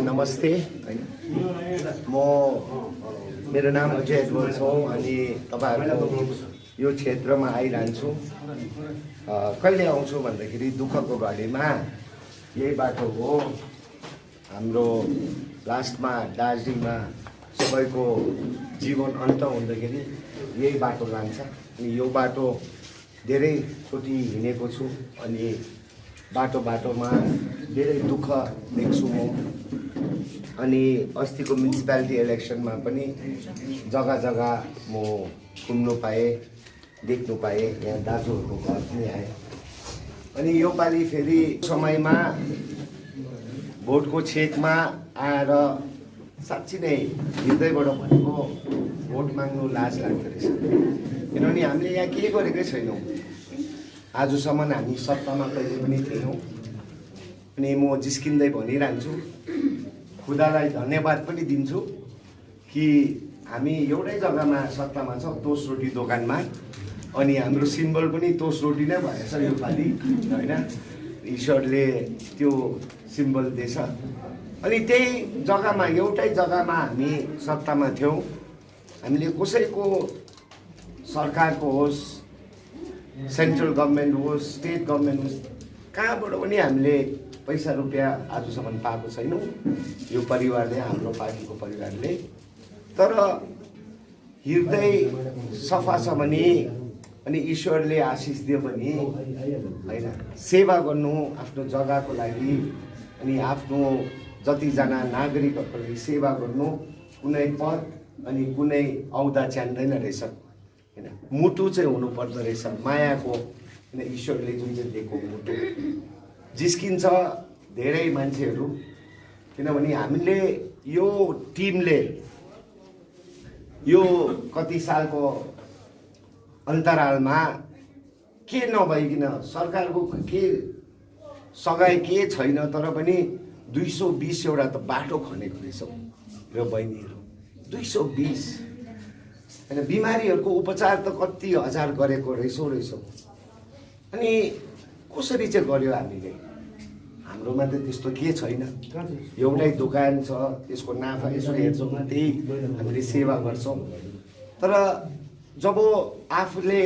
नमस्ते हैन मेरो नाम अजय एडवर्ड्स हो अनि तपाईहरुको यो क्षेत्रमा आइरहन्छु। कहिले आउँछु भन्दाखेरि दुःखको घडीमा यही बाटो हो। हाम्रो लास्टमा दार्जिलिङमा सबैको जीवन अन्त हुँदाखेरि यही बाटो लान्छ अनि यो बाटो धेरै चोटि हिँडेको छु अनि बाटोमा धेरै दुःख देख्छु म। अनि अस्तिको म्युनिसिपालिटी इलेक्सनमा पनि जग्गा जग्गा म घुम्नु पाएँ, देख्नु पाएँ, यहाँ दाजुहरूको घर पनि आएँ। अनि यो पालि फेरि समयमा भोटको छेकमा आएर साँच्ची नै हृदयबाट भनेको भोट माग्नु लाज लाग्दो रहेछ। किनभने हामीले यहाँ के गरेकै छैनौँ, आजसम्म हामी सत्तामा कहिले पनि थिएनौँ। अनि म जिस्किँदै भनिरहन्छु, खुदालाई धन्यवाद पनि दिन्छु कि हामी एउटै जग्गामा सत्तामा छौँ, तोस रोटी दोकानमा। अनि हाम्रो सिम्बल पनि तोस रोटी नै भएछ योपालि होइन, ईश्वरले त्यो सिम्बल दिएछ। अनि त्यही जग्गामा एउटै जग्गामा हामी सत्तामा थियौँ। हामीले कसैको सरकारको होस्, सेन्ट्रल गभर्मेन्ट होस्, स्टेट गभर्मेन्ट होस्, कहाँबाट पनि हामीले पैसा रुपियाँ आजसम्म पाएको छैनौँ यो परिवारले, हाम्रो पार्टीको परिवारले। तर हृदय सफा छ भने अनि ईश्वरले आशिष दियो भने होइन, सेवा गर्नु आफ्नो जग्गाको लागि अनि आफ्नो जतिजना नागरिकहरूको लागि सेवा गर्नु कुनै पद अनि कुनै औदा च्यान्दैन रहेछ होइन। मुटु चाहिँ हुनुपर्दो रहेछ मायाको, किन ईश्वरले जुन चाहिँ दिएको मुटु। जिस्किन्छ धेरै मान्छेहरू, किनभने हामीले यो टिमले यो कति सालको अन्तरालमा के नभइकन सरकारको के सघाइ के छैन, तर पनि 220 एउटा त बाटो खनेको रहेछौँ र बहिनीहरू 220 होइन। बिमारीहरूको उपचार त कति हजार गरेको रहेछौँ। अनि कसरी चाहिँ गर्यो हामीले? हाम्रोमा त त्यस्तो के छैन, एउटै दोकान छ, त्यसको नाफा यसो हेर्छौँ, त्यही हामीले सेवा गर्छौँ। तर जब आफूले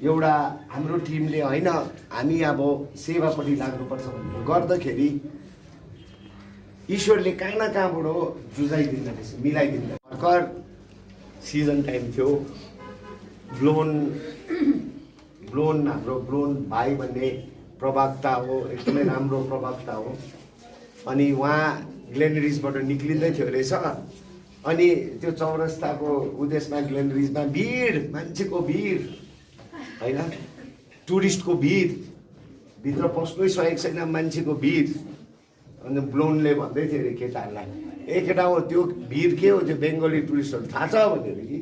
एउटा हाम्रो टिमले होइन हामी अब सेवापट्टि लाग्नुपर्छ भनेर गर्दाखेरि ईश्वरले कहाँ न कहाँबाट जुझाइदिँदो रहेछ, मिलाइदिँदो। भर्खर सिजन टाइम थियो, ब्लोन हाम्रो ब्लोन भाइ भन्ने प्रवक्ता हो, एकदमै राम्रो प्रवक्ता हो। अनि उहाँ ग्लेनरिजबाट निक्लिँदै थियो रहेछ। अनि त्यो चौरस्ताको उद्देश्यमा ग्लेनरिजमा भिड, मान्छेको भिड होइन, टुरिस्टको भिड, भित्र पस्नै सकेको छैन मान्छेको भिड। अनि ब्लोनले भन्दै थियो अरे केटाहरूलाई, ए केटा हो त्यो भिड के हो, त्यो बेङ्गली टुरिस्टहरू थाहा छ भनेर कि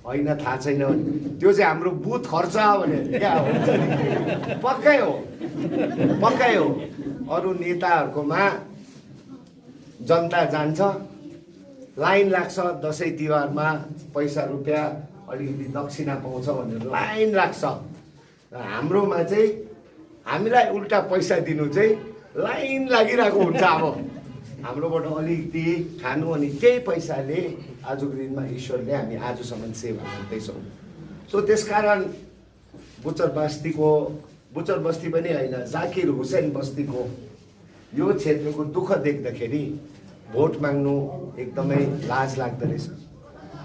होइन थाहा छैन भने त्यो चाहिँ हाम्रो बुथ खर्च भनेर क्या हुन्छ नि। पक्कै हो। अरू नेताहरूकोमा जनता जान्छ, लाइन लाग्छ, दसैँ तिहारमा पैसा रुपियाँ अलिकति दक्षिणा पाउँछ भनेर लाइन लाग्छ। हाम्रोमा चाहिँ हामीलाई उल्टा पैसा दिनु चाहिँ लाइन लागिरहेको हुन्छ। अब हाम्रोबाट अलिकति खानु अनि त्यही पैसाले आजको दिनमा ईश्वरले हामी आजसम्म सेवा गर्दैछौँ। सो त्यसकारण बुचर बस्ती पनि होइन, जाकिर हुसैन बस्तीको यो क्षेत्रको दुःख देख्दाखेरि भोट माग्नु एकदमै लाज लाग्दो रहेछ।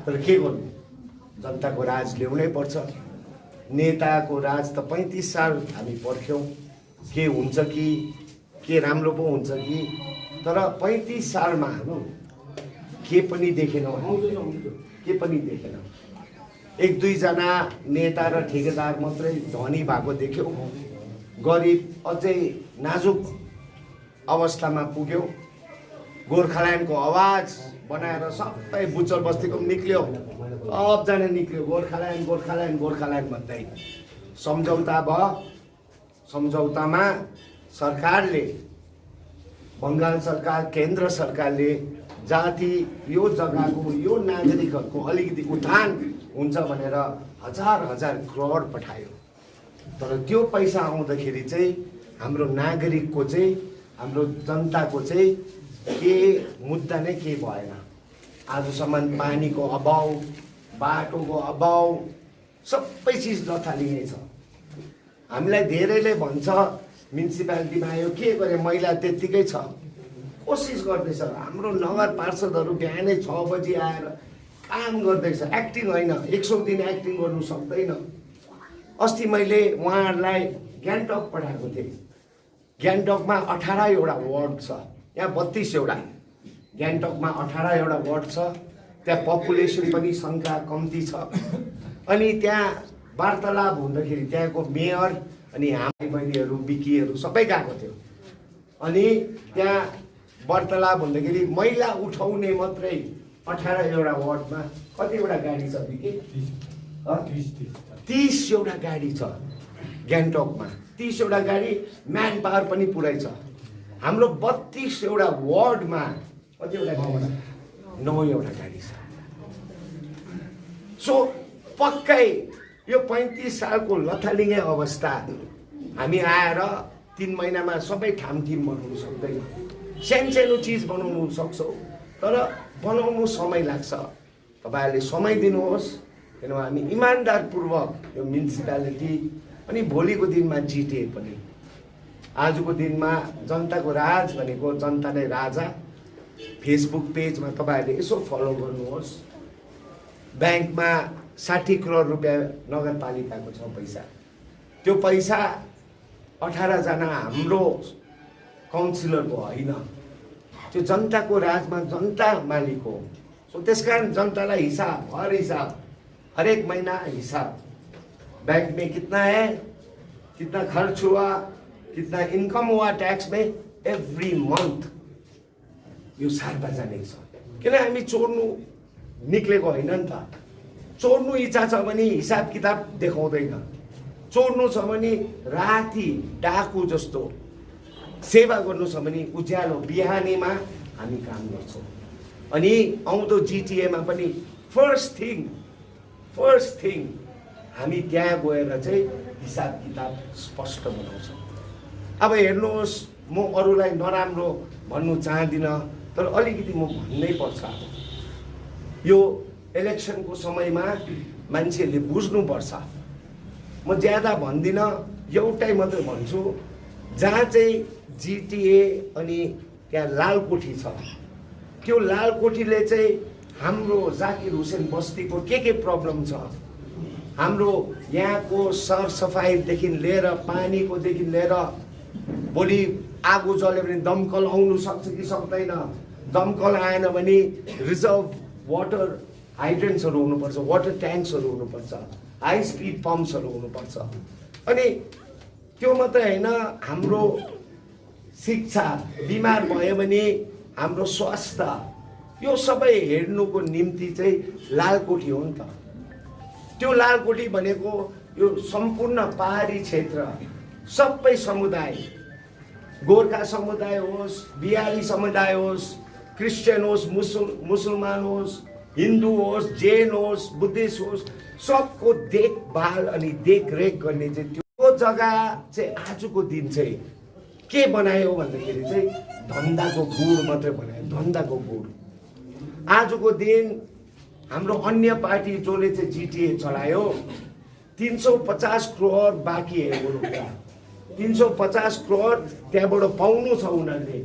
तर के गर्नु, जनताको राज ल्याउनै पर्छ। नेताको राज त 35 साल हामी पर्ख्यौँ, के हुन्छ कि के राम्रो पो हुन्छ कि, तर 35 सालमा के पनि देखेनौँ, के पनि देखेनौँ। 1-2 जना नेता र ठेकेदार मात्रै धनी भएको देख्यौँ, गरिब अझै नाजुक अवस्थामा पुग्यो। गोर्खाल्यान्डको आवाज बनाएर सबै बुचर बस्तीको निक्ल्यो, सबजना निक्ल्यो, गोर्खाल्यान्ड भन्दै। सम्झौता भयो, सम्झौतामा सरकारले, बङ्गाल सरकार, केन्द्र सरकारले जाति यो जग्गाको यो नागरिकहरूको अलिकति उत्थान हुन्छ भनेर हजार करोड पठायो। तर त्यो पैसा आउँदाखेरि चाहिँ हाम्रो नागरिकको चाहिँ, हाम्रो जनताको चाहिँ के मुद्दा नै के भएन। आजसम्म पानीको अभाव, बाटोको अभाव, सबै चिज लथालिङै छ। हामीलाई धेरैले भन्छ म्युनिसिपालिटीमा आयो के गरे, मैला त्यत्तिकै छ। कोसिस गर्दैछ हाम्रो नगर पार्षदहरू बिहानै 6 बजी आएर काम गर्दैछ। एक्टिङ होइन, 100 दिन एक्टिङ गर्नु सक्दैन। अस्ति मैले उहाँहरूलाई ग्यान्टक पठाएको थिएँ। ग्यान्टकमा 18वटा वार्ड छ, यहाँ 32वटा। ग्यान्टकमा 18वटा वार्ड छ, त्यहाँ पपुलेसन पनि सङ्ख्या कम्ती छ। अनि त्यहाँ वार्तालाप हुँदाखेरि त्यहाँको मेयर अनि हामी बहिनीहरू विकीहरू सबै गएको थियो। अनि त्यहाँ वार्तालाप हुँदाखेरि मैला उठाउने मात्रै 18वटा वार्डमा कतिवटा गाडी छ विकी? 30वटा गाडी छ ग्यान्टकमा। 30वटा गाडी, म्यान पावर पनि पुरै छ। हाम्रो 32वटा वार्डमा कतिवटा गाउँमा 9वटा गाडी छ। सो पक्कै यो 35 सालको लथालिङे अवस्था हामी आएर 3 महिनामा सबै ठामठिम बनाउनु सक्दैन। सानो चिज बनाउनु सक्छौँ, तर बनाउनु समय लाग्छ। तपाईँहरूले समय दिनुहोस्, किनभने हामी इमान्दारपूर्वक यो म्युनिसिपालिटी अनि भोलिको दिनमा जिटिए पनि। आजको दिनमा जनताको राज भनेको जनता नै राजा। फेसबुक पेजमा तपाईँहरूले यसो फलो गर्नुहोस्। ब्याङ्कमा 60 करोड रुपियाँ नगरपालिकाको छ पैसा। त्यो पैसा 18 जना हाम्रो काउन्सिलरको होइन, त्यो जनताको राजमा जनता मालिक हो। सो त्यसकारण जनतालाई हिसाब, हर हिसाब, हर एक महीना हिसाब, बैंक में कितना है, कितना खर्च हुआ, कितना इनकम हुआ टैक्स में, एवरी मंथ यो सार्वजनिक छ। किन हामी चोर्नु निक्लेको होइन नि त। चोर्नु इच्छा छ भने हिसाब किताब देखाउँदैन। चोर्नु छ भने राति डाकु जस्तो सेवा गर्नु छ भने उज्यालो बिहानीमा हामी काम गर्छौँ। अनि आउँदो जिटिएमा पनि फर्स्ट थिङ हामी त्यहाँ गएर चाहिँ हिसाब किताब स्पष्ट बनाउँछौँ। अब हेर्नुहोस्, म अरूलाई नराम्रो भन्नु चाहदिनँ, तर अलिकति म भन्नै पर्छ। यो इलेक्सनको समयमा मान्छेहरूले बुझ्नुपर्छ। म ज्यादा भन्दिनँ, एउटै मात्रै भन्छु। जहाँ चाहिँ जिटिए अनि त्यहाँ लालकोठी छ, त्यो लालकोठीले चाहिँ हाम्रो जाकिर हुसेन बस्तीको के प्रब्लम छ, हाम्रो यहाँको सरसफाइदेखि लिएर पानीकोदेखि लिएर, भोलि आगो जल्यो भने दमकल आउनु सक्छ कि सक्दैन, दमकल आएन भने रिजर्भ वाटर हाइड्रेन्ट्सहरू हुनुपर्छ, वाटर ट्याङ्क्सहरू हुनुपर्छ, हाई स्पिड पम्प्सहरू हुनुपर्छ। अनि त्यो मात्रै होइन, हाम्रो शिक्षा, बिमार भयो भने हाम्रो स्वास्थ्य, यो सबै हेर्नुको निम्ति चाहिँ लालकोठी हो नि त। त्यो लालकोठी भनेको यो सम्पूर्ण पहाडी क्षेत्र, सबै समुदाय, गोर्खा समुदाय होस्, बिहारी समुदाय होस्, क्रिस्चियन होस्, मुसलमान होस्, हिन्दू होस्, जैन होस्, बुद्धिस्ट होस्, सबको देखभाल अनि देखरेख गर्ने चाहिँ त्यो जग्गा चाहिँ आजको दिन चाहिँ के बनायो भन्दाखेरि चाहिँ धन्दाको गुड मात्रै बनायो, धन्दाको गुड। आजको दिन हाम्रो अन्य पार्टी जसले चाहिँ जिटिए चलायो, 350 करोड बाँकी हेर्नु रुपियाँ, 350 करोड त्यहाँबाट पाउनु छ उनीहरूले।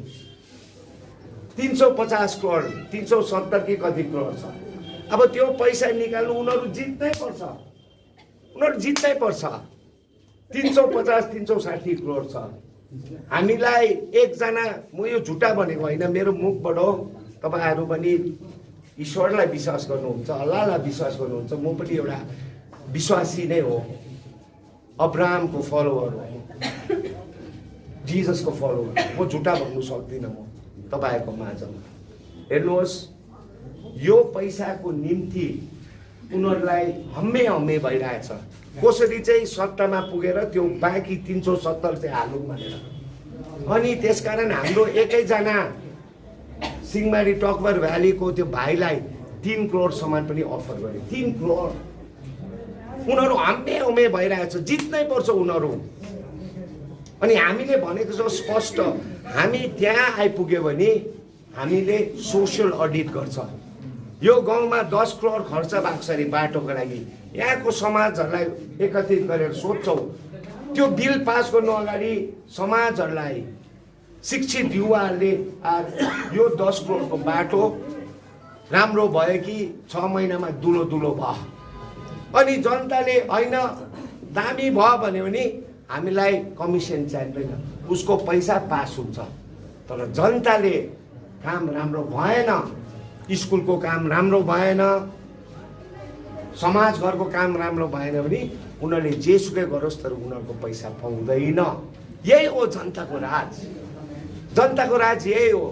350 करोड, 370 कि कति करोड छ। अब त्यो पैसा निकाल्नु उनीहरू जित्नै पर्छ, उनीहरू जित्नै पर्छ। 350 360 करोड छ। हामीलाई एकजना, म यो झुटा भनेको होइन, मेरो मुखबाट हो। तपाईँहरू पनि ईश्वरलाई विश्वास गर्नुहुन्छ, अल्लाहलाई विश्वास गर्नुहुन्छ, म पनि एउटा विश्वासी नै हो। अब्राहमको फलोवर हो, जिजसको फलोवर। म झुटा भन्नु सक्दिनँ म तपाईँहरूको माझमा। हेर्नुहोस्, यो पैसाको निम्ति उनीहरूलाई हम्मे भइरहेछ। कसरी चाहिँ सट्टामा पुगेर त्यो बाँकी 370 चाहिँ हालौँ भनेर। अनि त्यसकारण हाम्रो एकैजना सिंहमारी टकभर भ्यालीको त्यो भाइलाई 3 करोड सम्मान पनि अफर गरे। 3 करोड। उनीहरू हम्मे भइरहेछ, जित्नै पर्छ उनीहरू। अनि हामीले भनेको छ स्पष्ट, हामी त्यहाँ आइपुग्यो भने हामीले सोशल अडिट गर्छ। यो गाउँमा 10 करोड खर्च भएको छ अरे बाटोको लागि, यहाँको समाजहरूलाई एकत्रित गरेर सोध्छौँ। त्यो बिल पास गर्नु अगाडि समाजहरूलाई शिक्षित युवाहरूले यो 10 करोडको बाटो राम्रो भयो कि 6 महिनामा दुलो दुलो भयो, अनि जनताले होइन दामी भयो भन्यो भने हामीलाई कमिसन चाहिँदैन, उसको पैसा पास हुन्छ। तर जनताले काम राम्रो भएन, स्कुलको काम राम्रो भएन, समाज घरको काम राम्रो भएन भने उनीहरूले जेसुकै गरोस् तर उनीहरूको पैसा पाउँदैन। यही हो जनताको राज। जनताको राज यही हो।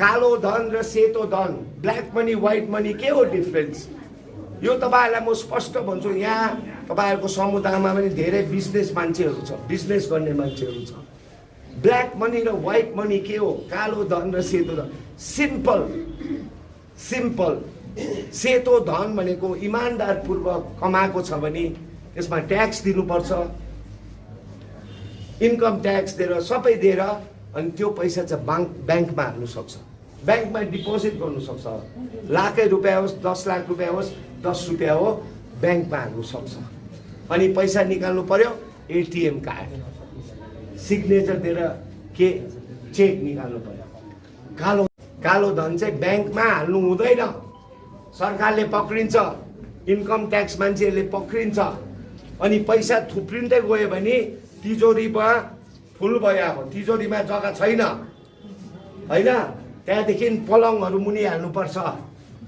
कालो धन र सेतो धन, ब्ल्याक मनी व्हाइट मनी के हो डिफरेन्स? यो तपाईँहरूलाई म स्पष्ट भन्छु। यहाँ तपाईँहरूको समुदायमा पनि धेरै बिजनेस मान्छेहरू छ, बिजनेस गर्ने मान्छेहरू छ। ब्ल्याक मनी र व्हाइट मनी के हो? कालो धन र सेतो धन। Simple simple. सेतो धन भनेको इमान्दारपूर्वक कमाएको छ भने त्यसमा ट्याक्स दिनुपर्छ, इन्कम ट्याक्स दिएर सबै दिएर, अनि त्यो पैसा चाहिँ ब्याङ्कमा हाल्नु सक्छ, ब्याङ्कमा डिपोजिट गर्नु सक्छ। लाखै रुपियाँ होस्, 10 लाख रुपियाँ होस्, 10 रुपियाँ हो, ब्याङ्कमा हाल्नु सक्छ। अनि पैसा निकाल्नु पर्यो, एटिएम कार्ड सिग्नेचर दिएर के चेक निकाल्नु पर्यो। कालो धन चाहिँ ब्याङ्कमा हाल्नु हुँदैन, सरकारले पक्रिन्छ, इन्कम ट्याक्स मान्छेहरूले पक्रिन्छ। अनि पैसा थुप्रिँदै गयो भने तिजोरीमा फुल भयो, अब तिजोरीमा जग्गा छैन होइन, त्यहाँदेखि पलङहरू मुनि हाल्नुपर्छ,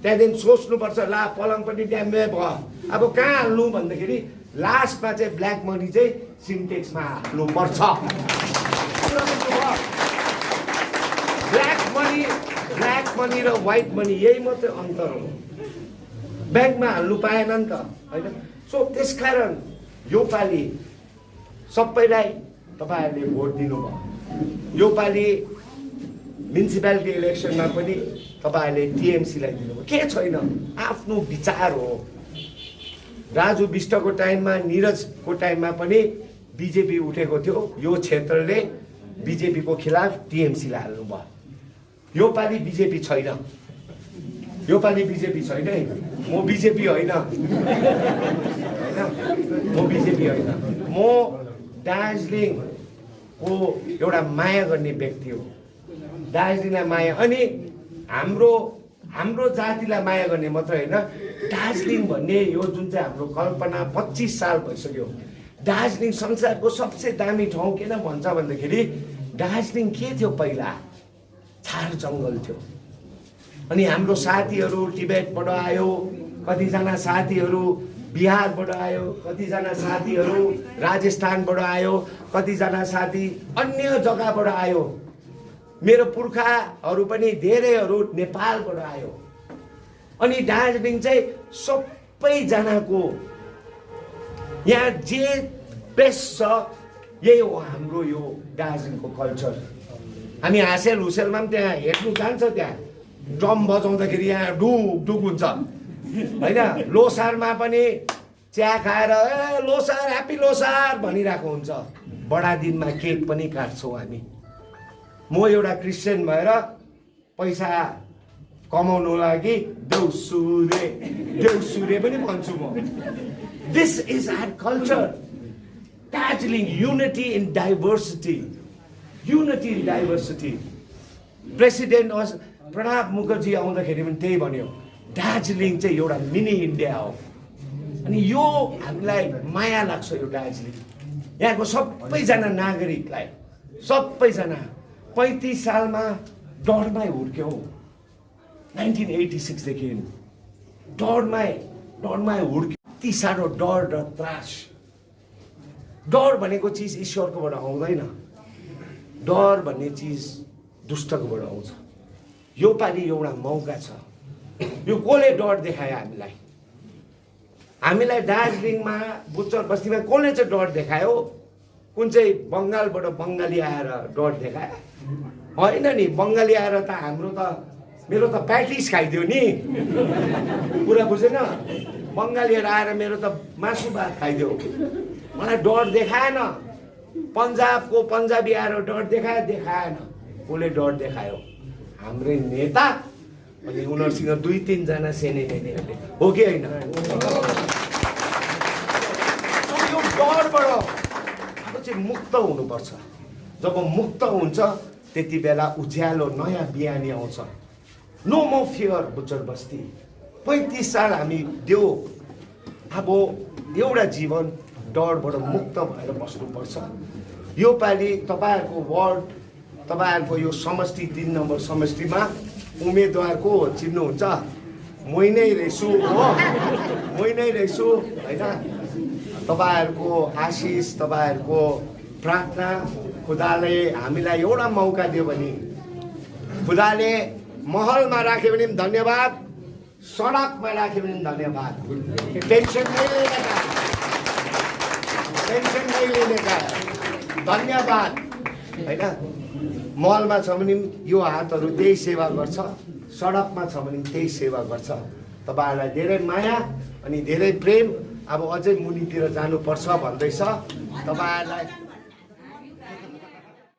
त्यहाँदेखि सोच्नुपर्छ ला पलङ पनि ड्याम्बे भयो, अब कहाँ हाल्नु भन्दाखेरि लास्टमा चाहिँ ब्ल्याक मनी चाहिँ सिन्टेक्समा हाल्नुपर्छ। ब्ल्याक मनी र व्हाइट मनी यही मात्रै अन्तर हो। ब्याङ्कमा हाल्नु पाएन नि त होइन। सो त्यसकारण योपालि सबैलाई तपाईँहरूले भोट दिनुभयो। योपालि म्युनिसिपालिटी इलेक्सनमा पनि तपाईँहरूले टिएमसीलाई दिनुभयो। के छैन, आफ्नो विचार हो। राजु विष्टको टाइममा, निरजको टाइममा पनि बिजेपी उठेको थियो, यो क्षेत्रले बिजेपीको खिलाफ टिएमसीलाई हाल्नुभयो। योपालि बिजेपी छैन, योपालि बिजेपी छैन है। म बिजेपी होइन, म बिजेपी होइन, म दार्जिलिङको एउटा माया गर्ने व्यक्ति हो। दार्जिलिङलाई माया, अनि हाम्रो जातिलाई माया गर्ने मात्र होइन, दार्जिलिङ भन्ने यो जुन चाहिँ हाम्रो कल्पना 25 साल भइसक्यो। दार्जिलिङ संसारको सबसे दामी ठाउँ किन भन्छ भन्दाखेरि दार्जिलिङ के थियो पहिला? छार जङ्गल थियो। अनि हाम्रो साथीहरू टिबेटबाट आयो, कतिजना साथीहरू बिहारबाट आयो, कतिजना साथीहरू राजस्थानबाट आयो, कतिजना साथी अन्य जग्गाबाट आयो। मेरो पुर्खाहरू पनि धेरैहरू नेपालबाट आयो। अनि दार्जिलिङ चाहिँ सबैजनाको यहाँ जे बेस्ट छ यही हो हाम्रो यो दार्जिलिङको कल्चर। हामी हाँसेल हुसेलमा पनि त्यहाँ हेर्नु जान्छ, त्यहाँ ड्रम बजाउँदाखेरि यहाँ डुक डुक हुन्छ होइन। लोसारमा पनि चिया खाएर ए लोसार ह्याप्पी लोसार भनिरहेको हुन्छ। बडा दिनमा केक पनि काट्छौँ हामी। म एउटा क्रिस्चियन भएर पैसा कमाउनु लागि देउसुरे पनि भन्छु म। This is our culture. Darjeeling unity in diversity, unity in diversity. President Pranab Mukherjee आउँदाखेरि पनि त्यही भन्यो, दार्जिलिङ चाहिँ एउटा मिनी इन्डिया हो। अनि यो हामीलाई माया लाग्छ यो दार्जिलिङ। यहाँको सबैजना नागरिकलाई, सबैजना 35 सालमा डरमै हुर्क्यौ। 1986 देखि डरमै हुर्क्यो। यति साह्रो डर र त्रास। डर भनेको चिज ईश्वरकोबाट आउँदैन, डर भन्ने चिज दुष्टकोबाट आउँछ। यो पालि एउटा मौका छ। यो कसले डर देखायो हामीलाई? हामीलाई दार्जिलिङमा बुच्चर बस्तीमा कसले चाहिँ डर देखायो? कुन चाहिँ बङ्गालबाट बङ्गाली आएर डर देखायो? होइन नि, बङ्गाली आएर त मेरो त प्याटिस खाइदियो नि, कुरा बुझेन? बङ्गालीहरू आएर मेरो त मासु भात खाइदियो, मलाई डर देखाएन। पन्जाबको पन्जाबी आएर डर देखाएन। कसले डर देखायो? हाम्रै नेता अनि उनीहरूसँग 2-3 जना सेनेनेहरूले हो कि होइन? यो डरबाट अब चाहिँ मुक्त हुनुपर्छ। जब मुक्त हुन्छ त्यति बेला उज्यालो नयाँ बिहानी आउँछ। नो मो फियर बुचर बस्ती। 35 साल हामी दियो। अब एउटा जीवन डरबाट मुक्त भएर बस्नुपर्छ। यो पालि तपाईँहरूको वार्ड, तपाईँहरूको यो समष्टि 3 नम्बर समष्टिमा उम्मेदवारको चिन्नुहुन्छ? मै नै रहेछु हो, मै नै रहेछु होइन? तपाईँहरूको आशिष, तपाईँहरूको प्रार्थना, खुदाले हामीलाई एउटा मौका दियो भने, खुदाले महलमा राख्यो भने पनि धन्यवाद, सडकमा राख्यो भने पनि धन्यवाद। पेन्सन नै लिने का, पेन्सन नै लिने का धन्यवाद होइन? महलमा छ भने यो हातहरू त्यही सेवा गर्छ, सडकमा छ भने त्यही सेवा गर्छ। तपाईँहरूलाई धेरै माया अनि धेरै प्रेम। अब अझै मुनितिर जानुपर्छ भन्दैछ। तपाईँहरूलाई